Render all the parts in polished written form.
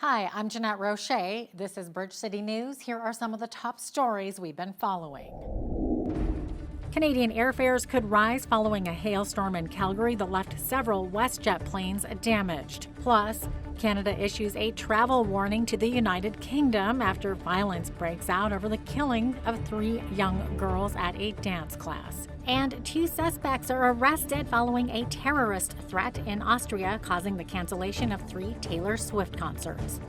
Hi, I'm Jeanette Roche. This is Bridge City News. Here are some of the top stories we've been following. Canadian airfares could rise following a hailstorm in Calgary that left several WestJet planes damaged. Plus, Canada issues a travel warning to the United Kingdom after violence breaks out over the killing of 3 young girls at a dance class. And 2 suspects are arrested following a terrorist threat in Austria, causing the cancellation of 3 Taylor Swift concerts.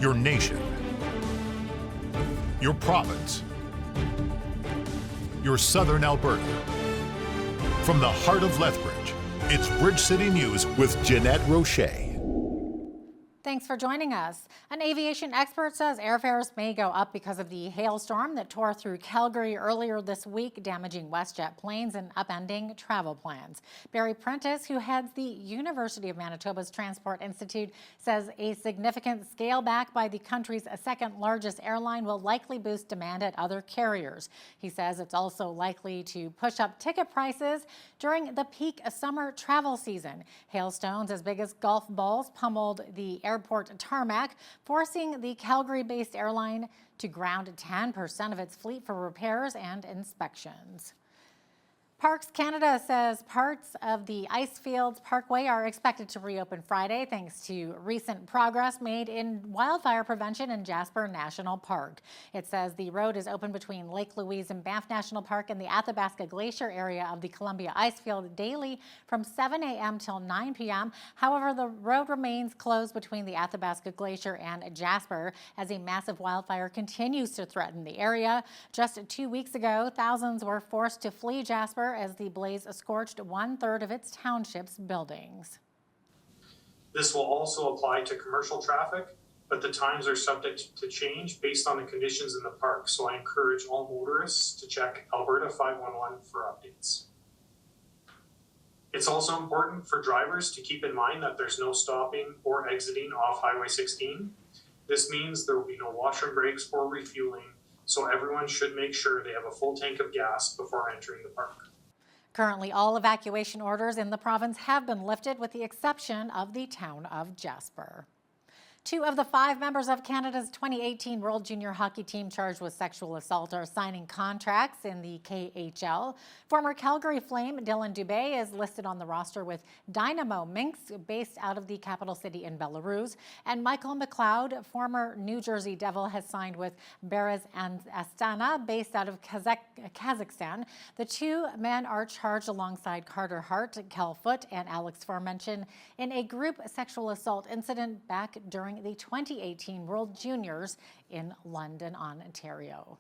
Your nation, your province, your southern Alberta. From the heart of Lethbridge, it's Bridge City News with Jeanette Roche. Thanks for joining us. An aviation expert says airfares may go up because of the hailstorm that tore through Calgary earlier this week, damaging WestJet planes and upending travel plans. Barry Prentice, who heads the University of Manitoba's Transport Institute, says a significant scale back by the country's second largest airline will likely boost demand at other carriers. He says it's also likely to push up ticket prices during the peak summer travel season. Hailstones as big as golf balls pummeled the airport tarmac, forcing the Calgary-based airline to ground 10% of its fleet for repairs and inspections. Parks Canada says parts of the Icefields Parkway are expected to reopen Friday thanks to recent progress made in wildfire prevention in Jasper National Park. It says the road is open between Lake Louise and Banff National Park and the Athabasca Glacier area of the Columbia Icefield daily from 7 a.m. till 9 p.m. However, the road remains closed between the Athabasca Glacier and Jasper as a massive wildfire continues to threaten the area. Just 2 weeks ago, thousands were forced to flee Jasper as the blaze scorched 1/3 of its township's buildings. This will also apply to commercial traffic, but the times are subject to change based on the conditions in the park, so I encourage all motorists to check Alberta 511 for updates. It's also important for drivers to keep in mind that there's no stopping or exiting off Highway 16. This means there will be no washroom breaks or refueling, so everyone should make sure they have a full tank of gas before entering the park. Currently, all evacuation orders in the province have been lifted with the exception of the town of Jasper. 2 of the 5 members of Canada's 2018 World Junior Hockey team charged with sexual assault are signing contracts in the KHL. Former Calgary Flame Dylan Dubé is listed on the roster with Dynamo Minsk, based out of the capital city in Belarus. And Michael McLeod, former New Jersey Devil, has signed with Beres and Astana, based out of Kazakhstan. The 2 men are charged alongside Carter Hart, Kel Foote, and Alex Formention in a group sexual assault incident back during the 2018 World Juniors in London, Ontario.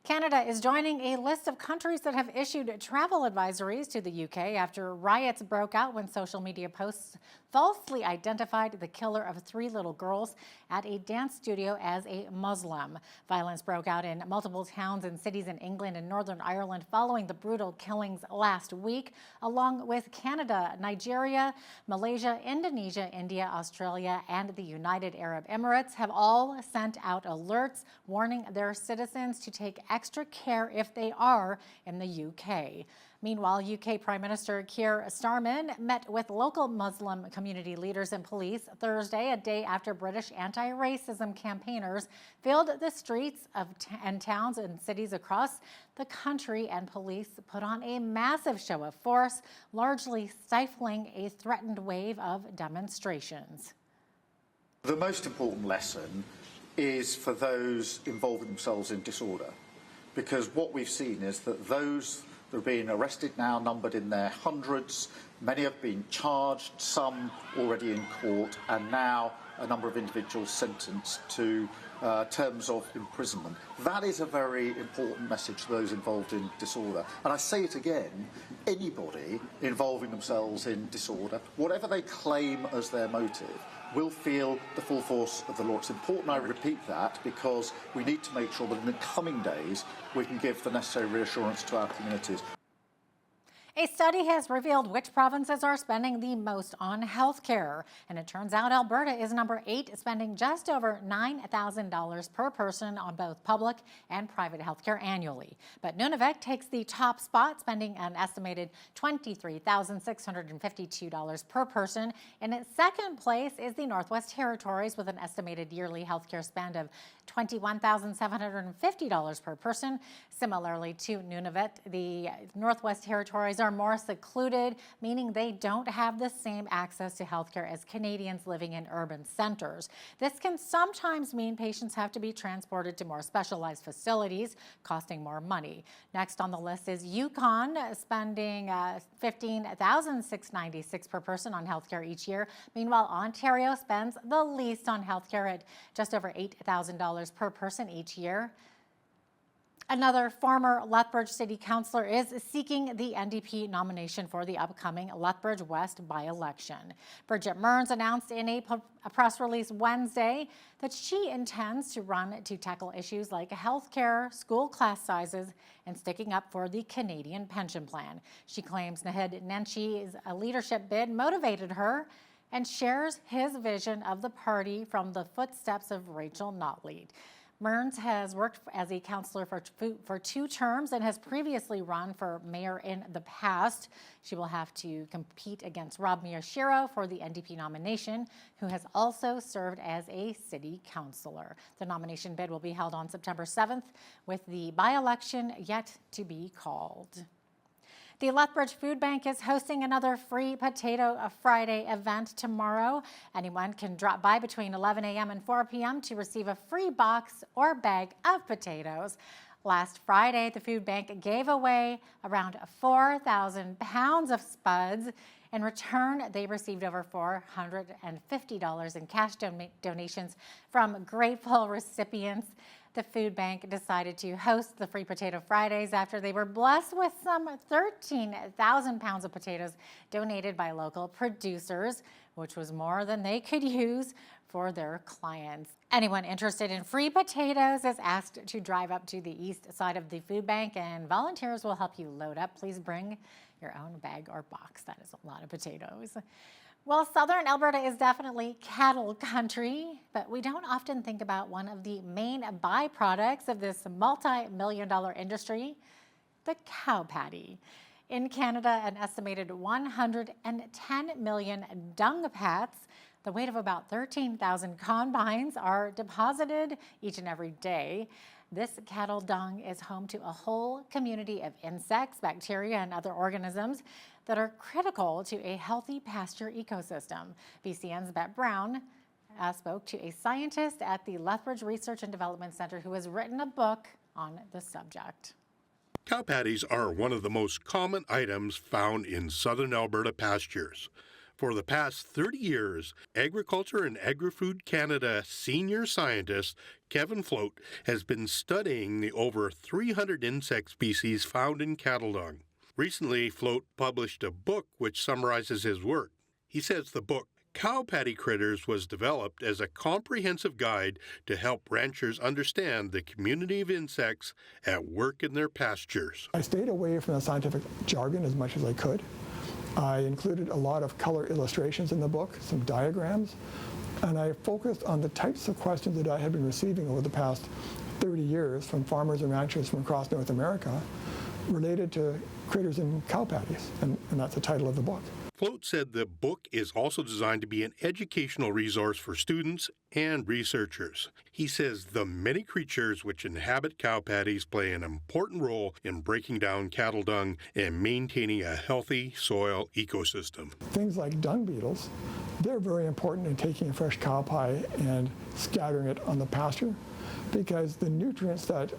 Canada is joining a list of countries that have issued travel advisories to the UK after riots broke out when social media posts falsely identified the killer of 3 little girls at a dance studio as a Muslim. Violence broke out in multiple towns and cities in England and Northern Ireland following the brutal killings last week, along with Canada, Nigeria, Malaysia, Indonesia, India, Australia, and the United Arab Emirates have all sent out alerts warning their citizens to take extra care if they are in the UK. Meanwhile, UK Prime Minister Keir Starmer met with local Muslim community leaders and police Thursday, a day after British anti-racism campaigners filled the streets of and towns and cities across the country, and police put on a massive show of force, largely stifling a threatened wave of demonstrations. The most important lesson is for those involving themselves in disorder, because what we've seen is that those that are being arrested now, numbered in their hundreds, many have been charged, some already in court, and now a number of individuals sentenced to terms of imprisonment. That is a very important message to those involved in disorder. And I say it again, anybody involving themselves in disorder, whatever they claim as their motive, will feel the full force of the law. It's important I repeat that because we need to make sure that in the coming days we can give the necessary reassurance to our communities. A study has revealed which provinces are spending the most on healthcare, and it turns out Alberta is number 8, spending just over $9,000 per person on both public and private healthcare annually. But Nunavut takes the top spot, spending an estimated $23,652 per person. In its second place is the Northwest Territories with an estimated yearly healthcare spend of $21,750 per person. Similarly to Nunavut, the Northwest Territories are more secluded, meaning they don't have the same access to healthcare as Canadians living in urban centers. This can sometimes mean patients have to be transported to more specialized facilities, costing more money. Next on the list is Yukon, spending $15,696 per person on healthcare each year. Meanwhile, Ontario spends the least on healthcare at just over $8,000 per person each year. Another former Lethbridge City Councillor is seeking the NDP nomination for the upcoming Lethbridge West by-election. Bridget Mearns announced in a press release Wednesday that she intends to run to tackle issues like healthcare, school class sizes, and sticking up for the Canadian pension plan. She claims Naheed Nenshi's leadership bid motivated her and shares his vision of the party from the footsteps of Rachel Notley. Mearns has worked as a councillor for 2 terms and has previously run for mayor in the past. She will have to compete against Rob Miyashiro for the NDP nomination, who has also served as a city councillor. The nomination bid will be held on September 7th, with the by-election yet to be called. The Lethbridge Food Bank is hosting another Free Potato Friday event tomorrow. Anyone can drop by between 11 a.m. and 4 p.m. to receive a free box or bag of potatoes. Last Friday, the food bank gave away around 4,000 pounds of spuds. In return, they received over $450 in cash donations from grateful recipients. The food bank decided to host the Free Potato Fridays after they were blessed with some 13,000 pounds of potatoes donated by local producers, which was more than they could use for their clients. Anyone interested in free potatoes is asked to drive up to the east side of the food bank, and volunteers will help you load up. Please bring your own bag or box. That is a lot of potatoes. Well, southern Alberta is definitely cattle country, but we don't often think about one of the main byproducts of this multi-million-dollar industry, the cow patty. In Canada, an estimated 110 million dung pats, the weight of about 13,000 combines, are deposited each and every day. This cattle dung is home to a whole community of insects, bacteria, and other organisms that are critical to a healthy pasture ecosystem. BCN's Bette Brown spoke to a scientist at the Lethbridge Research and Development Center who has written a book on the subject. Cow patties are one of the most common items found in southern Alberta pastures. For the past 30 years, Agriculture and Agri-Food Canada senior scientist Kevin Float has been studying the over 300 insect species found in cattle dung. Recently, Float published a book which summarizes his work. He says the book, Cow Patty Critters, was developed as a comprehensive guide to help ranchers understand the community of insects at work in their pastures. I stayed away from the scientific jargon as much as I could. I included a lot of color illustrations in the book, some diagrams, and I focused on the types of questions that I had been receiving over the past 30 years from farmers and ranchers from across North America related to critters in cow patties, and that's the title of the book. Float said the book is also designed to be an educational resource for students and researchers. He says the many creatures which inhabit cow patties play an important role in breaking down cattle dung and maintaining a healthy soil ecosystem. Things like dung beetles, they're very important in taking a fresh cow pie and scattering it on the pasture, because the nutrients that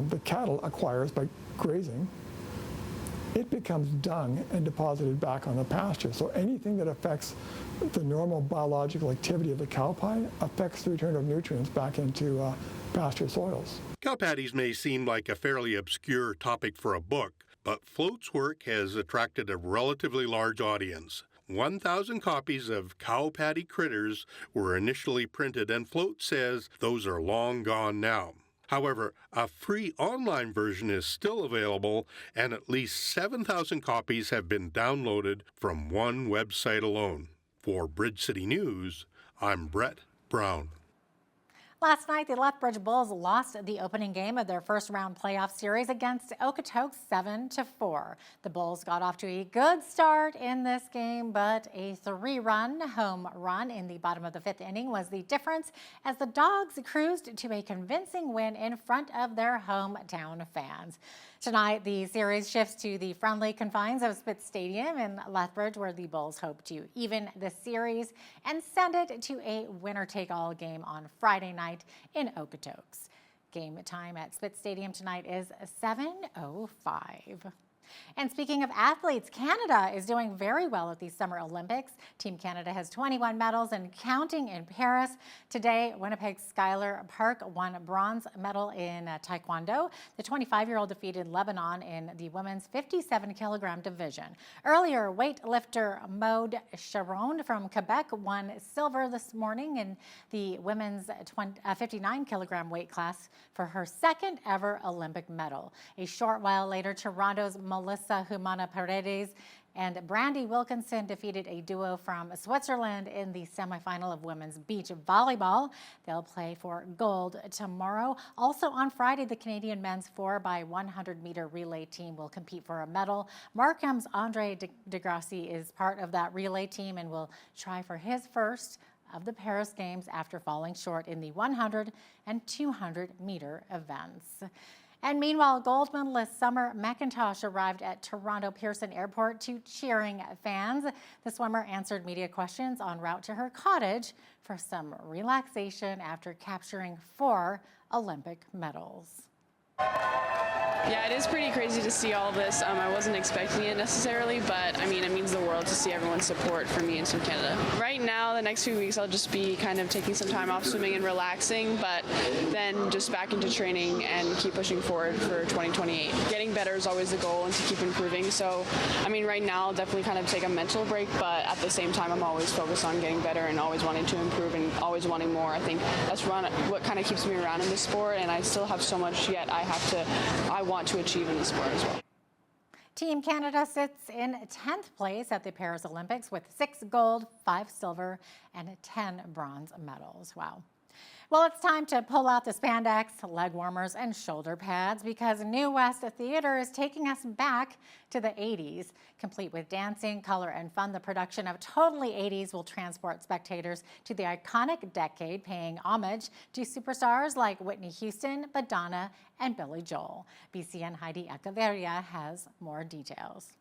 the cattle acquires by grazing, it becomes dung and deposited back on the pasture. So anything that affects the normal biological activity of the cow pie affects the return of nutrients back into pasture soils. Cow patties may seem like a fairly obscure topic for a book, but Float's work has attracted a relatively large audience. 1,000 copies of Cow Patty Critters were initially printed, and Float says those are long gone now. However, a free online version is still available, and at least 7,000 copies have been downloaded from one website alone. For Bridge City News, I'm Brett Brown. Last night, the Lethbridge Bulls lost the opening game of their first-round playoff series against Okotoks 7-4. The Bulls got off to a good start in this game, but a 3-run home run in the bottom of the 5th inning was the difference as the Dogs cruised to a convincing win in front of their hometown fans. Tonight, the series shifts to the friendly confines of Spitz Stadium in Lethbridge, where the Bulls hope to even the series and send it to a winner-take-all game on Friday night in Okotoks. Game time at Spitz Stadium tonight is 7:05. And speaking of athletes, Canada is doing very well at the Summer Olympics. Team Canada has 21 medals and counting in Paris. Today, Winnipeg's Jasper Park won a bronze medal in Taekwondo. The 25-year-old defeated Lebanon in the women's 57-kilogram division. Earlier, weightlifter Maude Sharon from Quebec won silver this morning in the women's 59-kilogram weight class for her second ever Olympic medal. A short while later, Toronto's Melissa Humana Paredes and Brandy Wilkinson defeated a duo from Switzerland in the semifinal of women's beach volleyball. They'll play for gold tomorrow. Also on Friday, the Canadian men's 4x100-meter relay team will compete for a medal. Markham's Andre Degrassi is part of that relay team and will try for his first of the Paris Games after falling short in the 100 and 200-meter events. And meanwhile, gold medalist Summer McIntosh arrived at Toronto Pearson Airport to cheering fans. The swimmer answered media questions en route to her cottage for some relaxation after capturing 4 Olympic medals. Yeah, it is pretty crazy to see all this. I wasn't expecting it necessarily, but I mean, it means the world to see everyone's support for me and Team Canada. Right now, the next few weeks, I'll just be kind of taking some time off swimming and relaxing, but then just back into training and keep pushing forward for 2028. Getting better is always the goal and to keep improving. So, I mean, right now, I'll definitely kind of take a mental break, but at the same time, I'm always focused on getting better and always wanting to improve and always wanting more. I think that's what kind of keeps me around in this sport, and I still have so much yet I want to achieve in the sport as well. Team Canada sits in 10th place at the Paris Olympics with 6 gold, 5 silver, and 10 bronze medals. Wow. Well, it's time to pull out the spandex, leg warmers, and shoulder pads because New West Theatre is taking us back to the 80s. Complete with dancing, color, and fun, the production of Totally 80s will transport spectators to the iconic decade, paying homage to superstars like Whitney Houston, Madonna, and Billy Joel. BCN Heidi Echeverria has more details.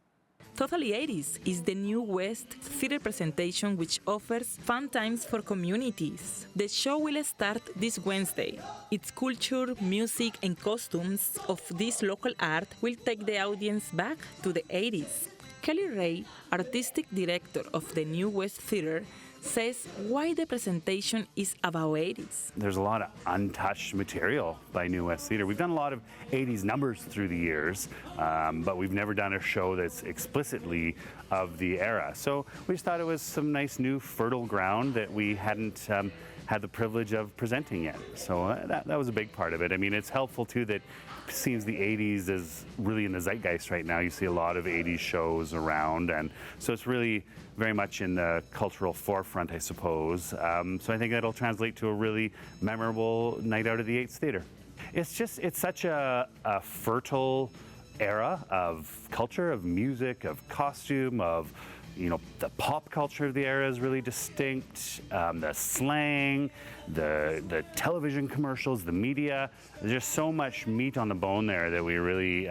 Totally 80s is the New West theater presentation which offers fun times for communities. The show will start this Wednesday. Its culture, music, and costumes of this local art will take the audience back to the 80s. Kelly Ray, artistic director of the New West Theater, says why the presentation is about 80s. There's a lot of untouched material by New West Theatre. We've done a lot of 80s numbers through the years, but we've never done a show that's explicitly of the era. So we just thought it was some nice new fertile ground that we hadn't had the privilege of presenting yet. So that was a big part of it. I mean, it's helpful too that it seems the 80s is really in the zeitgeist right now. You see a lot of 80s shows around, and so it's really very much in the cultural forefront, I suppose. So I think that'll translate to a really memorable night out of the 8th Theatre. It's such a fertile era of culture, of music, of costume, of the pop culture of the era is really distinct. The slang, the television commercials, the media. There's just so much meat on the bone there that we really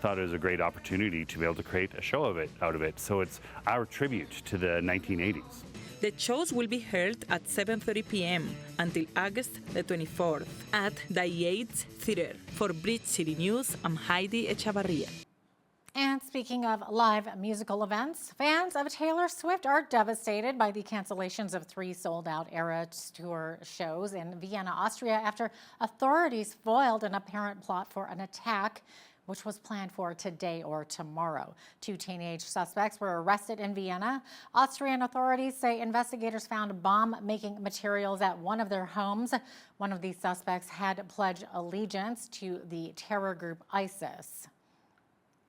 thought it was a great opportunity to be able to create a show out of it. So it's our tribute to the 1980s. The shows will be held at 7:30 p.m. until August the 24th at the 8th Theatre. For Bridge City News, I'm Heidi Echevarria. And speaking of live musical events, fans of Taylor Swift are devastated by the cancellations of 3 sold-out Eras Tour shows in Vienna, Austria, after authorities foiled an apparent plot for an attack which was planned for today or tomorrow. 2 teenage suspects were arrested in Vienna. Austrian authorities say investigators found bomb-making materials at one of their homes. One of these suspects had pledged allegiance to the terror group ISIS.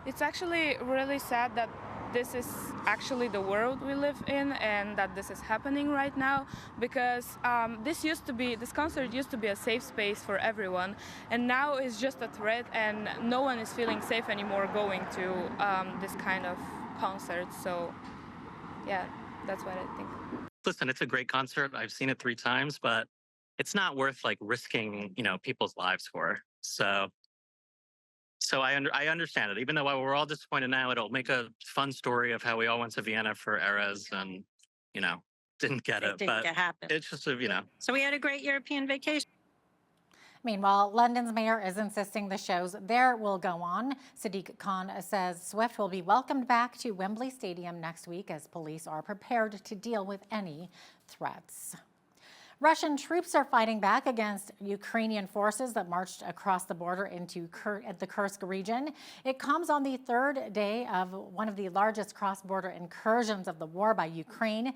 It's actually really sad that this is actually the world we live in and that this is happening right now, because this concert used to be a safe space for everyone, and now it's just a threat and no one is feeling safe anymore going to this kind of concert. So yeah, that's what I think. Listen, it's a great concert. I've seen it 3 times, but it's not worth like risking, people's lives for. So I understand it. Even though we're all disappointed now, it'll make a fun story of how we all went to Vienna for eras and, didn't get it. But it's just, So we had a great European vacation. Meanwhile, London's mayor is insisting the shows there will go on. Sadiq Khan says Swift will be welcomed back to Wembley Stadium next week as police are prepared to deal with any threats. Russian troops are fighting back against Ukrainian forces that marched across the border into the Kursk region. It comes on the 3rd day of one of the largest cross-border incursions of the war by Ukraine.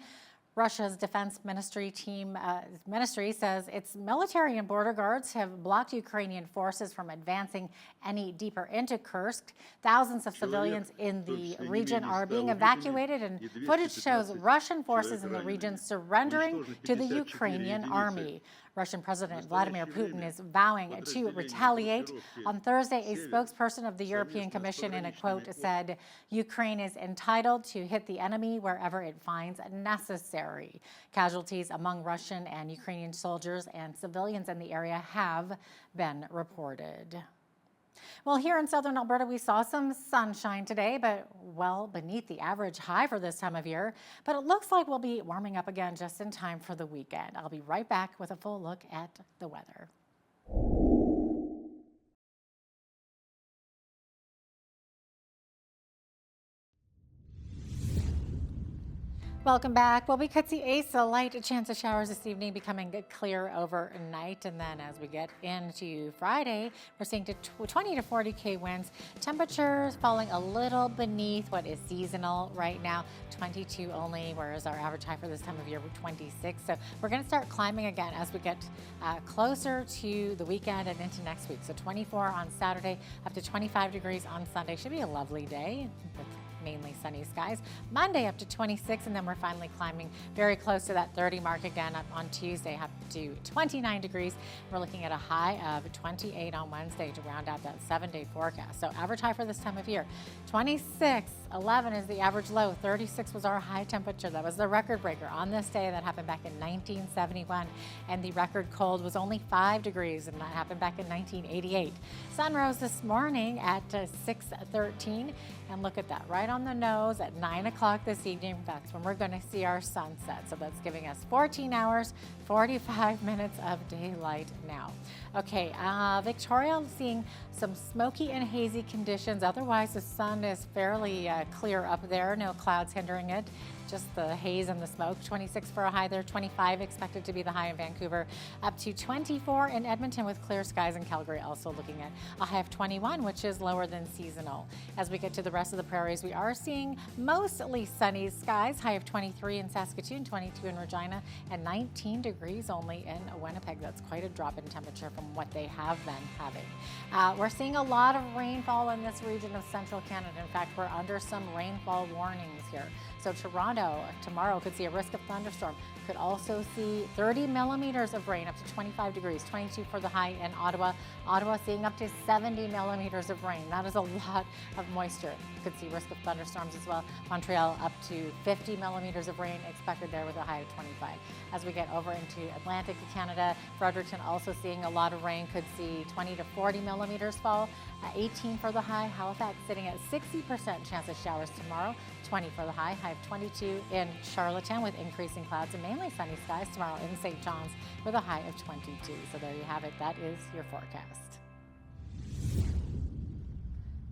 Russia's defense ministry says its military and border guards have blocked Ukrainian forces from advancing any deeper into Kursk. Thousands of civilians in the region are being evacuated, and footage shows Russian forces in the region surrendering to the Ukrainian army. Russian President Vladimir Putin is vowing to retaliate. On Thursday, a spokesperson of the European Commission in a quote said, Ukraine is entitled to hit the enemy wherever it finds necessary. Casualties among Russian and Ukrainian soldiers and civilians in the area have been reported. Well, here in southern Alberta, we saw some sunshine today, but well beneath the average high for this time of year. But it looks like we'll be warming up again just in time for the weekend. I'll be right back with a full look at the weather. Welcome back. Well, we could see a light chance of showers this evening, becoming clear overnight. And then as we get into Friday, we're seeing 20 to 40 winds. Temperatures falling a little beneath what is seasonal right now, 22 only, whereas our average high for this time of year was 26. So we're going to start climbing again as we get closer to the weekend and into next week. So 24 on Saturday, up to 25 degrees on Sunday. Should be a lovely day with mainly sunny skies. Monday up to 26, and then we're finally climbing very close to that 30 mark again up on Tuesday, up to 29 degrees. We're looking at a high of 28 on Wednesday to round out that 7-day forecast. So average high for this time of year, 26. 11 is the average low. 36 was our high temperature. That was the record breaker on this day. That happened back in 1971. And the record cold was only 5 degrees, and that happened back in 1988. Sun rose this morning at 6:13. And look at that, right on the nose at 9 o'clock this evening. That's when we're going to see our sunset. So that's giving us 14 hours, 45 minutes of daylight now. Okay, Victoria seeing some smoky and hazy conditions. Otherwise, the sun is fairly clear up there. No clouds hindering it. Just the haze and the smoke. 26 for a high there, 25 expected to be the high in Vancouver, up to 24 in Edmonton with clear skies, in Calgary also looking at a high of 21, which is lower than seasonal. As we get to the rest of the prairies, we are seeing mostly sunny skies, high of 23 in Saskatoon, 22 in Regina, and 19 degrees only in Winnipeg. That's quite a drop in temperature from what they have been having. We're seeing a lot of rainfall in this region of central Canada. In fact, we're under some rainfall warnings here. So Toronto tomorrow could see a risk of thunderstorm. Could also see 30 millimeters of rain, up to 25 degrees, 22 for the high in Ottawa. Ottawa seeing up to 70 millimeters of rain. That is a lot of moisture. Could see risk of thunderstorms as well. Montreal up to 50 millimeters of rain expected there with a high of 25. As we get over into Atlantic Canada, Fredericton also seeing a lot of rain. Could see 20 to 40 millimeters fall. 18 for the high. Halifax sitting at 60% chance of showers tomorrow. 20 for the high of 22 in Charlottetown with increasing clouds and mainly sunny skies tomorrow in St. John's with a high of 22. So there you have it. That is your forecast.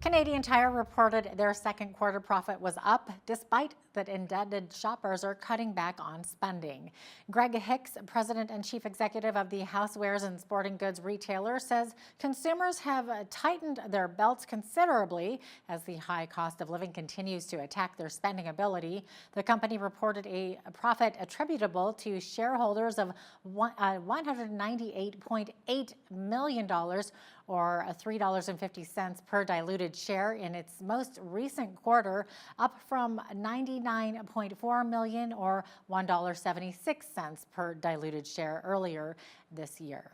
Canadian Tire reported their second quarter profit was up, despite that indebted shoppers are cutting back on spending. Greg Hicks, president and chief executive of the housewares and sporting goods retailer, says consumers have tightened their belts considerably as the high cost of living continues to attack their spending ability. The company reported a profit attributable to shareholders of $198.8 million, or $3.50 per diluted share in its most recent quarter, up from $99.4 million or $1.76 per diluted share earlier this year.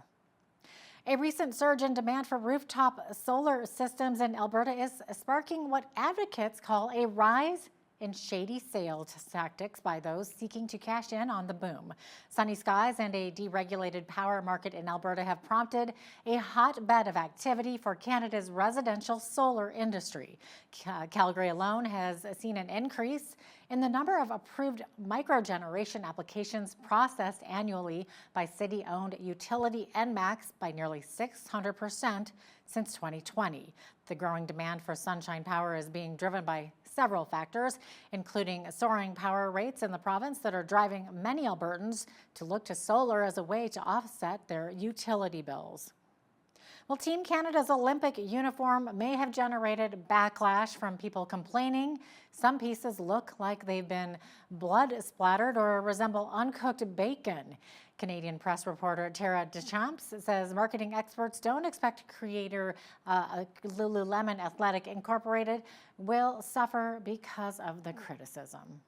A recent surge in demand for rooftop solar systems in Alberta is sparking what advocates call a rise in shady sales tactics by those seeking to cash in on the boom. Sunny skies and a deregulated power market in Alberta have prompted a hotbed of activity for Canada's residential solar industry. Calgary alone has seen an increase in the number of approved microgeneration applications processed annually by city-owned utility NMAX by nearly 600% since 2020. The growing demand for sunshine power is being driven by several factors, including soaring power rates in the province that are driving many Albertans to look to solar as a way to offset their utility bills. Well, Team Canada's Olympic uniform may have generated backlash from people complaining. Some pieces look like they've been blood splattered or resemble uncooked bacon. Canadian press reporter Tara Deschamps says marketing experts don't expect creator Lululemon Athletic Incorporated will suffer because of the criticism.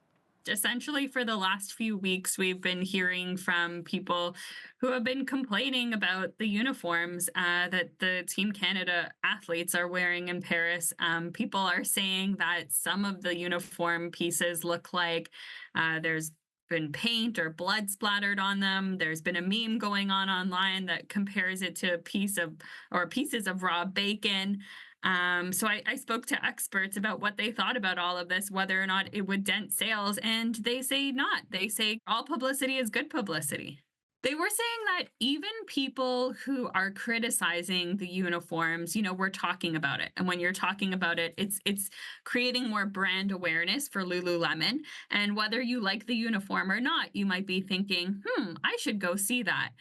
Essentially, for the last few weeks, we've been hearing from people who have been complaining about the uniforms that the Team Canada athletes are wearing in Paris. People are saying that some of the uniform pieces look like there's been paint or blood splattered on them. There's been a meme going on online that compares it to a piece of or pieces of raw bacon. So I spoke to experts about what they thought about all of this, whether or not it would dent sales, and they say not. They say all publicity is good publicity. They were saying that even people who are criticizing the uniforms, we're talking about it. And when you're talking about it, it's creating more brand awareness for Lululemon. And whether you like the uniform or not, you might be thinking, I should go see that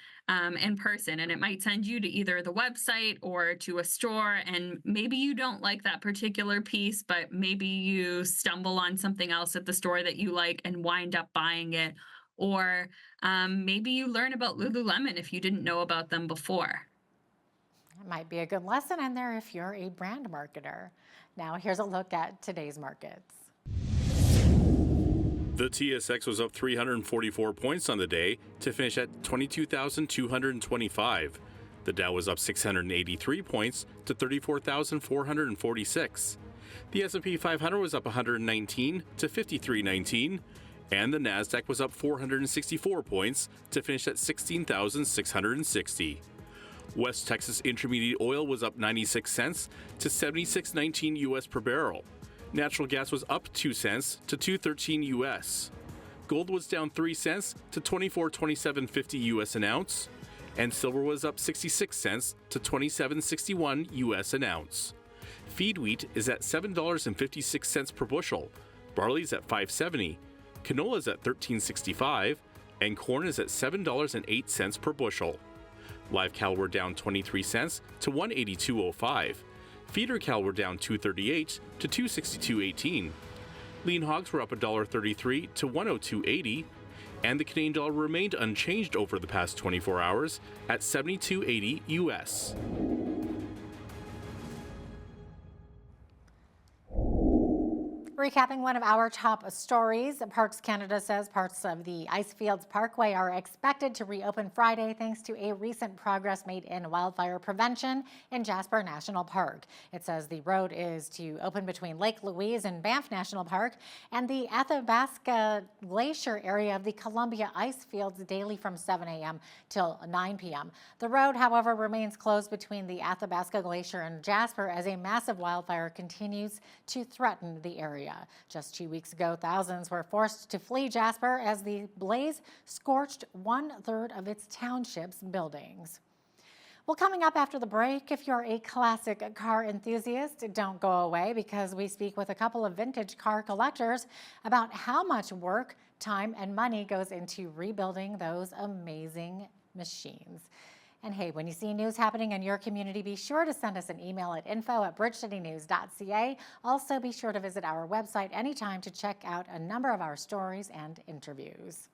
in person. And it might send you to either the website or to a store. And maybe you don't like that particular piece, but maybe you stumble on something else at the store that you like and wind up buying it. Or maybe you learn about Lululemon if you didn't know about them before. It might be a good lesson in there if you're a brand marketer. Now here's a look at today's markets. The TSX was up 344 points on the day to finish at 22,225. The Dow was up 683 points to 34,446. The S&P 500 was up 119 to 5319. And the NASDAQ was up 464 points to finish at 16,660. West Texas Intermediate Oil was up 96 cents to 76.19 US per barrel. Natural gas was up 2 cents to 2.13 US. Gold was down 3 cents to 24.2750 US an ounce. And silver was up 66 cents to 27.61 US an ounce. Feed wheat is at $7.56 per bushel. Barley is at $5.70. Canola is at $13.65, and corn is at $7.08 per bushel. Live cattle were down 23 cents to $182.05. Feeder cattle were down $2.38 to $262.18. Lean hogs were up $1.33 to $102.80, and the Canadian dollar remained unchanged over the past 24 hours at 72.80 US. Recapping one of our top stories, Parks Canada says parts of the Icefields Parkway are expected to reopen Friday thanks to a recent progress made in wildfire prevention in Jasper National Park. It says the road is to open between Lake Louise and Banff National Park and the Athabasca Glacier area of the Columbia Icefields daily from 7 a.m. till 9 p.m. The road, however, remains closed between the Athabasca Glacier and Jasper as a massive wildfire continues to threaten the area. Just 2 weeks ago, thousands were forced to flee Jasper as the blaze scorched 1/3 of its township's buildings. Well, coming up after the break, if you're a classic car enthusiast, don't go away because we speak with a couple of vintage car collectors about how much work, time, and money goes into rebuilding those amazing machines. And hey, when you see news happening in your community, be sure to send us an email at info@bridgecitynews.ca. Also, be sure to visit our website anytime to check out a number of our stories and interviews.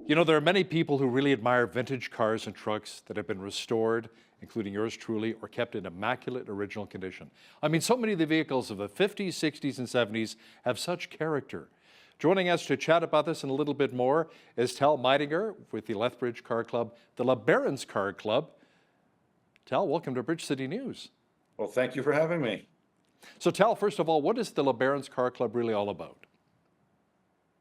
You know, there are many people who really admire vintage cars and trucks that have been restored, including yours truly, or kept in immaculate original condition. I mean, so many of the vehicles of the 50s, 60s, and 70s have such character. Joining us to chat about this and a little bit more is Tal Meidinger with the Lethbridge Car Club, the LeBaron's Car Club. Tal, welcome to Bridge City News. Well, thank you for having me. So Tal, first of all, what is the LeBaron's Car Club really all about?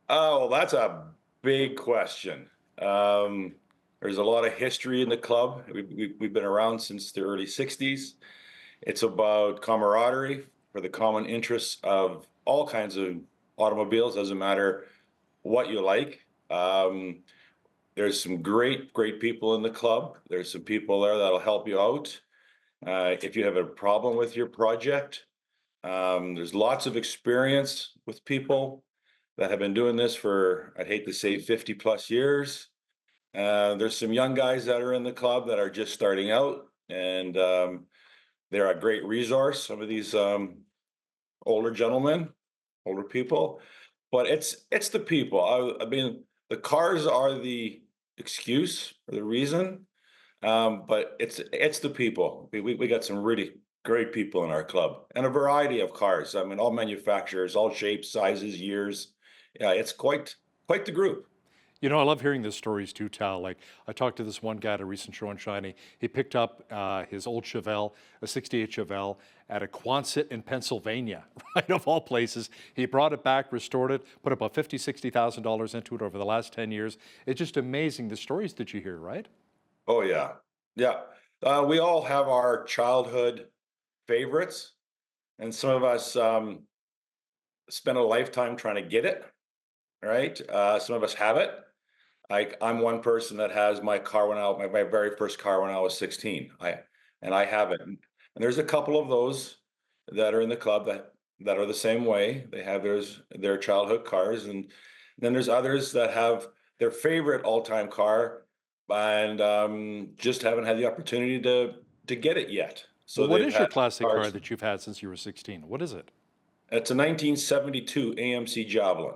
Oh, that's a big question. There's a lot of history in the club. We've been around since the early 60s. It's about camaraderie for the common interests of all kinds of automobiles, doesn't matter what you like. There's some great people in the club. There's some people there that'll help you out. If you have a problem with your project, there's lots of experience with people that have been doing this for, I'd hate to say 50 plus years. There's some young guys that are in the club that are just starting out, and they're a great resource, some of these older gentlemen, older people, but it's the people. I mean, the cars are the excuse or the reason, but it's the people. We got some really great people in our club, and a variety of cars. I mean, all manufacturers, all shapes, sizes, years. Yeah, it's quite the group. You know, I love hearing the stories too, Tal. Like, I talked to this one guy at a recent show in Shiny. He picked up his old Chevelle, a 68 Chevelle, at a Quonset in Pennsylvania, right, of all places. He brought it back, restored it, put about $50,000, $60,000 into it over the last 10 years. It's just amazing, the stories that you hear, right? Oh, yeah. Yeah. We all have our childhood favorites, and some of us spend a lifetime trying to get it, right? Some of us have it. I'm one person that has my car my very first car when I was 16. I have it. And there's a couple of those that are in the club that are the same way. They have their childhood cars, and then there's others that have their favorite all-time car and just haven't had the opportunity to get it yet. So well, what is your classic car that you've had since you were 16? What is it? It's a 1972 AMC Javelin.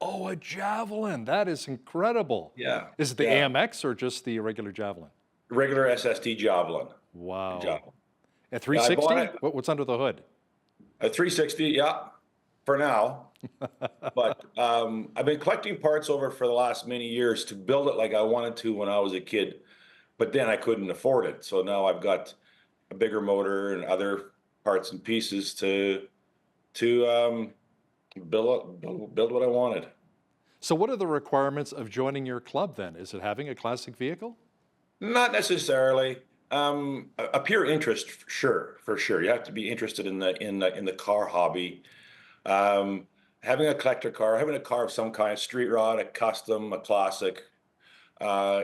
Oh, a Javelin. That is incredible. Yeah. Is it the AMX or just the regular Javelin? Regular SST Javelin. Wow. Javelin. A 360? What's under the hood? A 360, yeah, for now. But I've been collecting parts over for the last many years to build it like I wanted to when I was a kid. But then I couldn't afford it. So now I've got a bigger motor and other parts and pieces to build what I wanted. So what are the requirements of joining your club then? Is it having a classic vehicle? Not necessarily. A pure interest, for sure. You have to be interested in the car hobby. Having a collector car, having a car of some kind, street rod, a custom, a classic,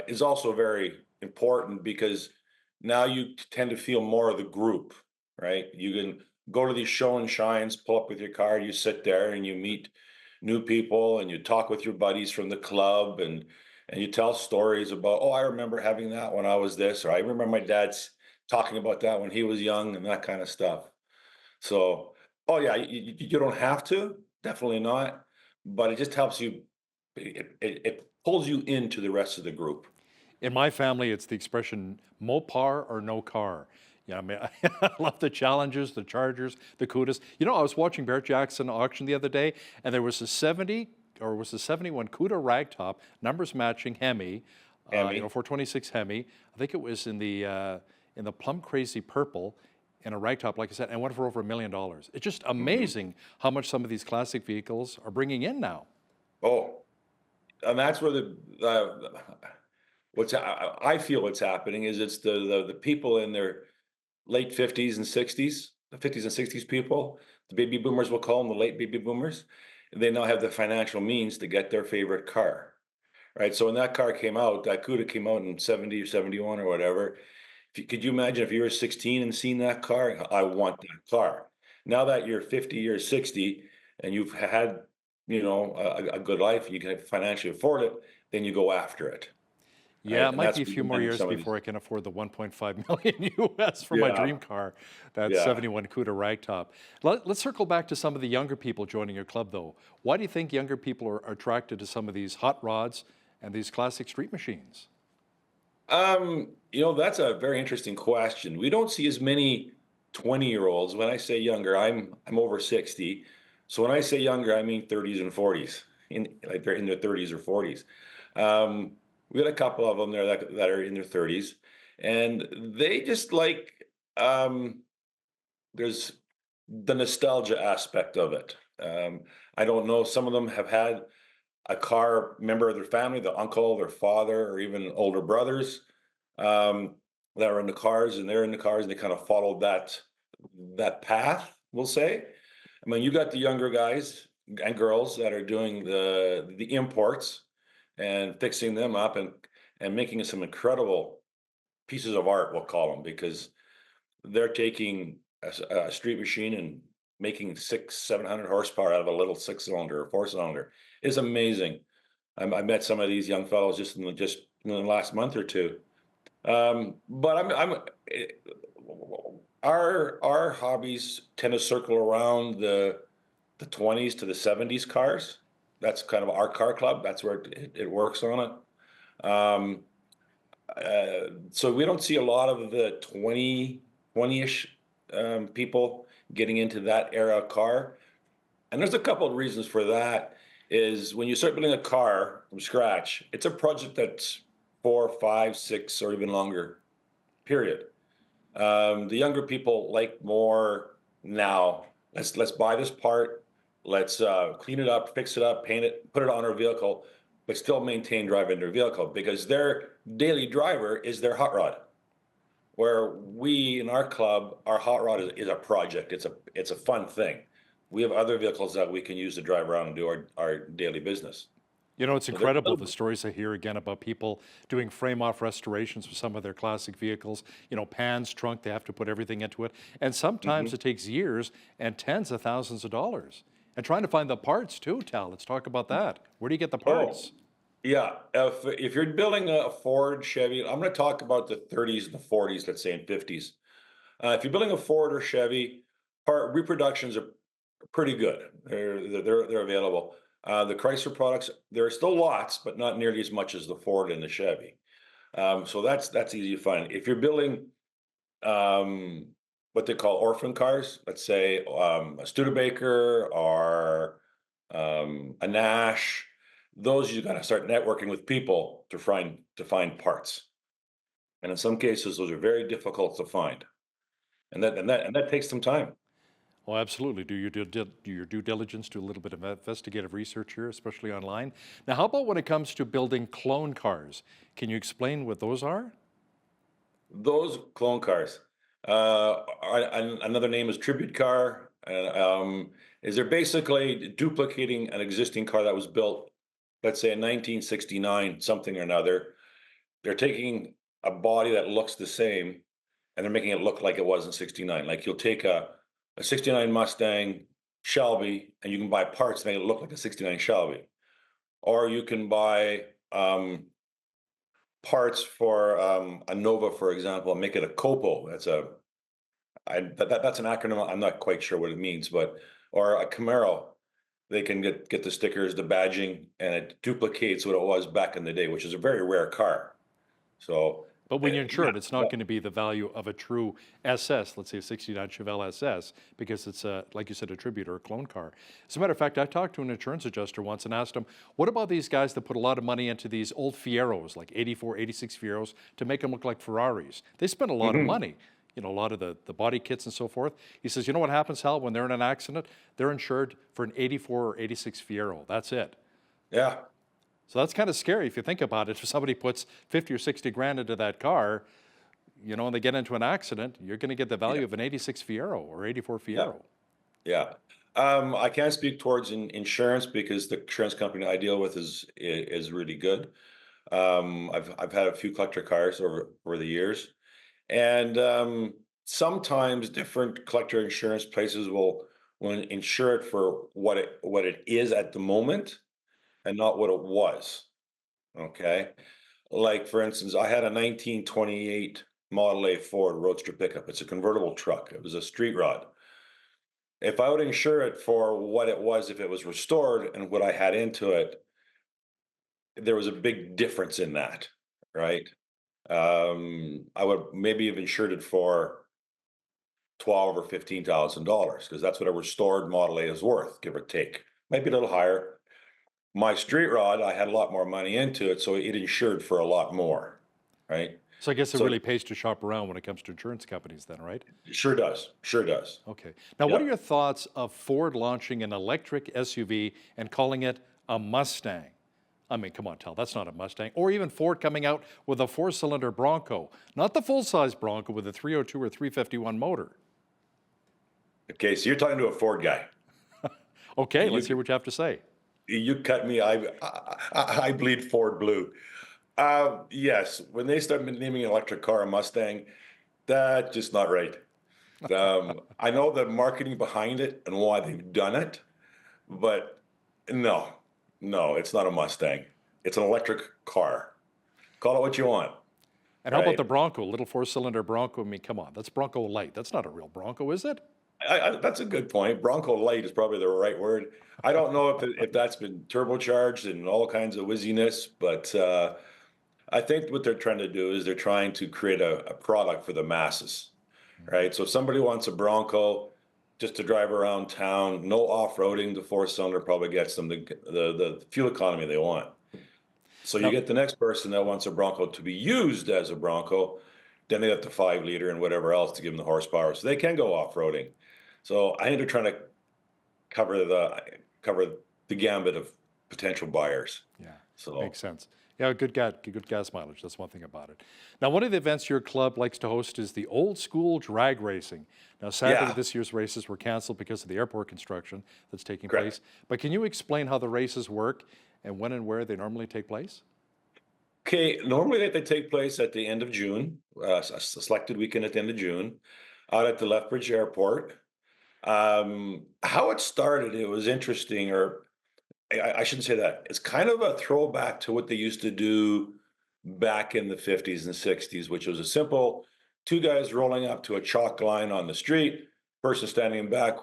is also very important because now you tend to feel more of the group, right? You can go to these show and shines, pull up with your car, you sit there and you meet new people and you talk with your buddies from the club and you tell stories about, oh, I remember having that when I was this, or I remember my dad's talking about that when he was young and that kind of stuff. So, oh yeah, you don't have to, definitely not, but it just helps you, it pulls you into the rest of the group. In my family, it's the expression Mopar or no car. Yeah, I mean, I love the Challengers, the Chargers, the Cudas. You know, I was watching Barrett Jackson auction the other day, and there was a 71 Cuda ragtop, numbers matching Hemi, 426 Hemi. I think it was in the plum crazy purple, in a ragtop, like I said, and went for over $1 million. It's just amazing how much some of these classic vehicles are bringing in now. Oh, and that's where I feel what's happening is it's the people in their late 50s and 60s the 50s and 60s people, the baby boomers, we'll call them the late baby boomers, they now have the financial means to get their favorite car, right? So when that car came out, that CUDA came out in 70 or 71 or whatever. Could you imagine if you were 16 and seen that car? I want that car. Now that you're 50 or 60 and you've had, a good life, you can financially afford it, then you go after it. Yeah, Right? it And might that's be a what few we've more done in years some of these- before I can afford the 1.5 million US for my dream car, that Yeah. 71 CUDA ragtop. Let's circle back to some of the younger people joining your club, though. Why do you think younger people are attracted to some of these hot rods and these classic street machines? That's a very interesting question. We don't see as many 20-year-olds. When I say younger, I'm over 60. So when I say younger, I mean 30s and 40s, like they're in their 30s or 40s. We got a couple of them there that are in their 30s, and they just like there's the nostalgia aspect of it. I don't know. Some of them have had a car member of their family, the uncle, their father, or even older brothers that are in the cars, and they're in the cars, and they kind of followed that path, we'll say. I mean, you got the younger guys and girls that are doing the imports and fixing them up and making some incredible pieces of art, we'll call them, because they're taking a street machine and making 600-700 horsepower out of a little 6-cylinder or 4-cylinder. It's amazing. I met some of these young fellows just in the last month or two. But our hobbies tend to circle around the 20s to the 70s cars. That's kind of our car club. That's where it works on it. So we don't see a lot of the 20-ish people getting into that era of car. And there's a couple of reasons for that. Is when you start building a car from scratch, it's a project that's 4, 5, 6, or even longer, period. The younger people like more now. Let's buy this part. Let's clean it up, fix it up, paint it, put it on our vehicle, but still maintain driving their vehicle, because their daily driver is their hot rod. Where we in our club, our hot rod is a project. It's a fun thing. We have other vehicles that we can use to drive around and do our daily business. It's incredible, the stories I hear again about people doing frame-off restorations for some of their classic vehicles. Pans, trunk, they have to put everything into it. And sometimes it takes years and tens of thousands of dollars. And trying to find the parts too, Tal. Let's talk about that. Where do you get the parts? Yeah, if you're building a Ford, Chevy, I'm going to talk about the 30s and the 40s, let's say, and 50s. If you're building a Ford or Chevy, part reproductions are pretty good. They're available. The Chrysler products, there are still lots, but not nearly as much as the Ford and the Chevy. So that's easy to find. If you're building what they call orphan cars, let's say a Studebaker or a Nash, those you got to start networking with people to find parts. And in some cases, those are very difficult to find, and that takes some time. Oh, absolutely. Do your due diligence, do a little bit of investigative research here, especially online. Now, how about when it comes to building clone cars? Can you explain what those are? Those clone cars, another name is tribute car. Is they're basically duplicating an existing car that was built, let's say in 1969, something or another. They're taking a body that looks the same, and they're making it look like it was in 69. Like you'll take a 69 Mustang Shelby, and you can buy parts to make it look like a 69 Shelby. Or you can buy parts for a Nova, for example, and make it a Copo. That's an acronym. I'm not quite sure what it means, or a Camaro. They can get the stickers, the badging, and it duplicates what it was back in the day, which is a very rare car. So, but when you insure it, it's not going to be the value of a true SS, let's say a 69 Chevelle SS, because it's, like you said, a tribute or a clone car. As a matter of fact, I talked to an insurance adjuster once and asked him, what about these guys that put a lot of money into these old Fieros, like 84, 86 Fieros, to make them look like Ferraris? They spend a lot of money, a lot of the body kits and so forth. He says, you know what happens, Hal, when they're in an accident? They're insured for an 84 or 86 Fiero. That's it. Yeah. So that's kind of scary if you think about it. If somebody puts 50 or 60 grand into that car, and they get into an accident, you're going to get the value of an 86 Fiero or 84 Fiero. Yeah. I can't speak towards insurance because the insurance company I deal with is really good. I've had a few collector cars over the years, and sometimes different collector insurance places will insure it for what it is at the moment and not what it was. Okay. Like for instance, I had a 1928 Model A Ford Roadster pickup. It's a convertible truck. It was a street rod. If I would insure it for what it was, if it was restored and what I had into it, there was a big difference in that, right? I would maybe have insured it for $12,000 or $15,000 because that's what a restored Model A is worth, give or take. Might be a little higher. My street rod, I had a lot more money into it, so it insured for a lot more, right? So I guess it really pays to shop around when it comes to insurance companies then, right? Sure does. Sure does. Okay. Now, what are your thoughts of Ford launching an electric SUV and calling it a Mustang? I mean, come on, Tal, that's not a Mustang. Or even Ford coming out with a 4-cylinder Bronco, not the full-size Bronco with a 302 or 351 motor. Okay, so you're talking to a Ford guy. Okay, let's hear what you have to say. You cut me. I bleed Ford blue. Yes, when they start naming an electric car a Mustang, that's just not right. I know the marketing behind it and why they've done it, but no, it's not a Mustang. It's an electric car. Call it what you want. And how about the Bronco, little 4-cylinder Bronco? I mean, come on, that's Bronco Light. That's not a real Bronco, is it? That's a good point. Bronco Light is probably the right word. I don't know if that's been turbocharged and all kinds of whizziness, but I think what they're trying to do is they're trying to create a product for the masses, right? So if somebody wants a Bronco just to drive around town, no off-roading, the 4-cylinder probably gets them the fuel economy they want. So you get the next person that wants a Bronco to be used as a Bronco, then they got the 5-liter and whatever else to give them the horsepower, so they can go off-roading. So I think they're trying to cover the gambit of potential buyers. Yeah, so makes sense. Yeah, good gas mileage. That's one thing about it. Now, one of the events your club likes to host is the old school drag racing. Now, sadly, this year's races were canceled because of the airport construction that's taking place. But can you explain how the races work and when and where they normally take place? Okay, normally they take place at the end of June, a selected weekend at the end of June, out at the Lethbridge Airport. How it started, it was interesting, or I shouldn't say that. It's kind of a throwback to what they used to do back in the 50s and 60s, which was a simple 2 guys rolling up to a chalk line on the street, person standing back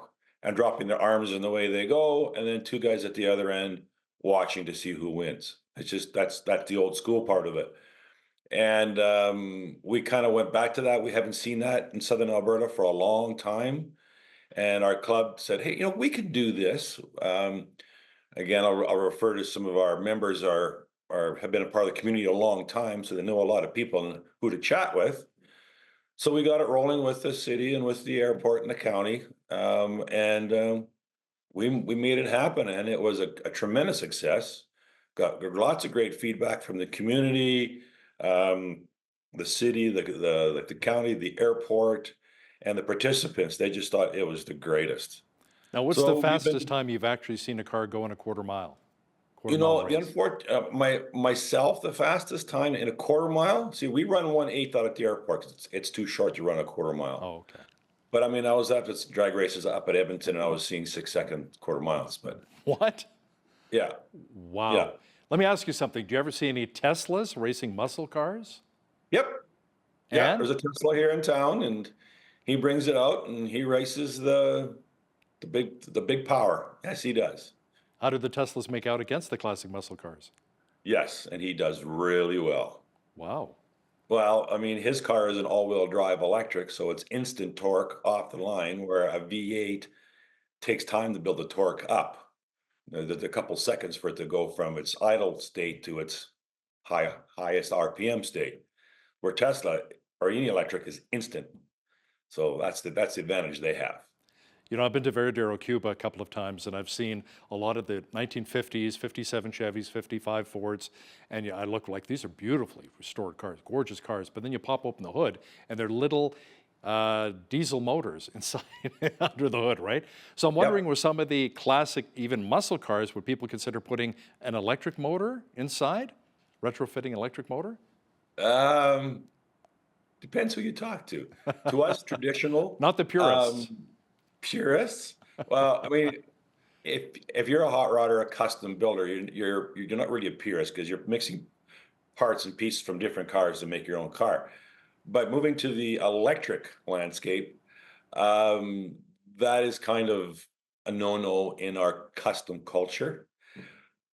and dropping their arms in the way they go, and then 2 guys at the other end watching to see who wins. It's just that's the old school part of it. And we kind of went back to that. We haven't seen that in Southern Alberta for a long time. And our club said, hey, we could do this. Again, I'll refer to some of our members have been a part of the community a long time, so they know a lot of people who to chat with. So we got it rolling with the city and with the airport and the county, and we made it happen, and it was a tremendous success. Got lots of great feedback from the community, the city, the county, the airport, and the participants. They just thought it was the greatest. Now, what's the fastest time you've actually seen a car go in a quarter mile? Myself, the fastest time in a quarter mile. See, we run 1/8 out at the airport. It's too short to run a quarter mile. Oh, okay. But I mean, I was at this drag races up at Edmonton, and I was seeing 6-second quarter miles. But what? Yeah. Wow. Yeah. Let me ask you something. Do you ever see any Teslas racing muscle cars? Yep. Yeah, there's a Tesla here in town, and he brings it out and he races the big power. Yes, he does. How do the Teslas make out against the classic muscle cars? Yes, and he does really well. Wow. Well, I mean, his car is an all-wheel drive electric, so it's instant torque off the line, where a V8 takes time to build the torque up. There's a couple seconds for it to go from its idle state to its highest RPM state, where Tesla or any electric is instant. So that's the advantage they have. You know, I've been to Veradero, Cuba a couple of times, and I've seen a lot of the 1950s, 57 Chevys, 55 Fords, and I look like these are beautifully restored cars, gorgeous cars. But then you pop open the hood, and they're little diesel motors inside under the hood, right? So I'm wondering, with some of the classic, even muscle cars, would people consider putting an electric motor inside, retrofitting electric motor? Depends who you talk to. To us, traditional. Not the purists. Purists? Well, I mean, if you're a hot rod or a custom builder, you're not really a purist because you're mixing parts and pieces from different cars to make your own car. But moving to the electric landscape, that is kind of a no-no in our custom culture.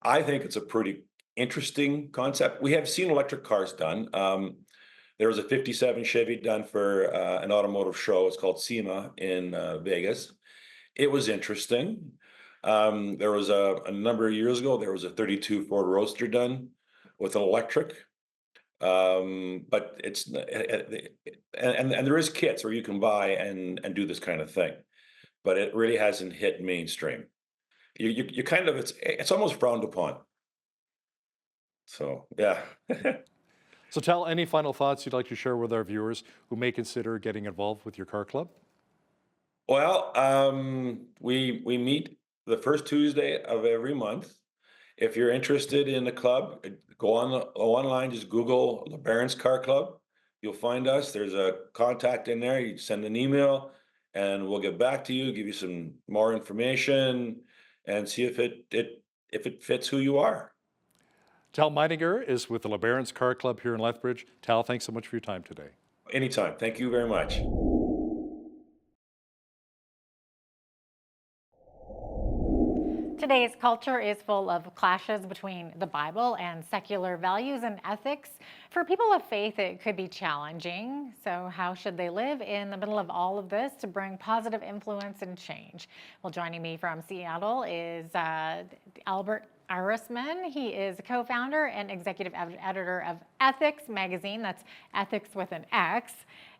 I think it's a pretty interesting concept. We have seen electric cars done. There was a 57 Chevy done for an automotive show. It's called SEMA in Vegas. It was interesting. There was a number of years ago, there was a 32 Ford Roadster done with an electric. But it's, and there is kits where you can buy and do this kind of thing, but it really hasn't hit mainstream. You kind of, it's almost frowned upon. So, yeah. So Tal, any final thoughts you'd like to share with our viewers who may consider getting involved with your car club? Well, we meet the first Tuesday of every month. If you're interested in the club, go online, just Google LeBaron's Car Club. You'll find us. There's a contact in there. You send an email and we'll get back to you, give you some more information and see if it fits who you are. Tal Meininger is with the LeBaron's Car Club here in Lethbridge. Tal, thanks so much for your time today. Anytime. Thank you very much. Today's culture is full of clashes between the Bible and secular values and ethics. For people of faith, it could be challenging. So how should they live in the middle of all of this to bring positive influence and change? Well, joining me from Seattle is Albert Irisman. He is a co-founder and executive editor of Ethics magazine. That's Ethics with an X.